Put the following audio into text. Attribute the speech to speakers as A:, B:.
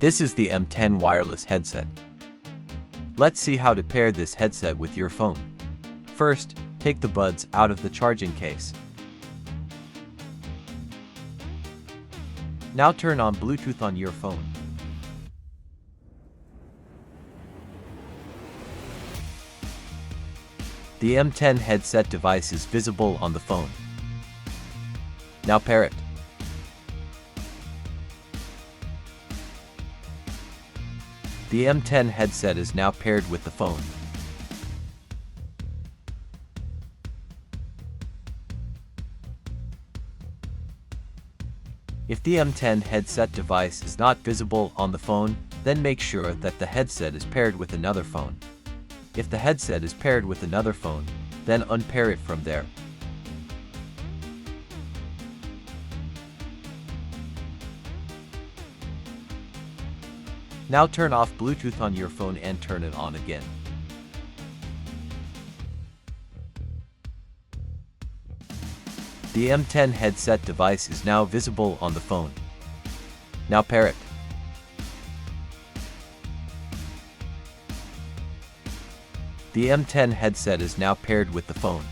A: This is the M10 wireless headset. Let's see how to pair this headset with your phone. First, take the buds out of the charging case. Now turn on Bluetooth on your phone. The M10 headset device is visible on the phone. Now pair it. The M10 headset is now paired with the phone. If the M10 headset device is not visible on the phone, then make sure that the headset is paired with another phone. If the headset is paired with another phone, then unpair it from there. Now turn off Bluetooth on your phone and turn it on again. The M10 headset device is now visible on the phone. Now pair it. The M10 headset is now paired with the phone.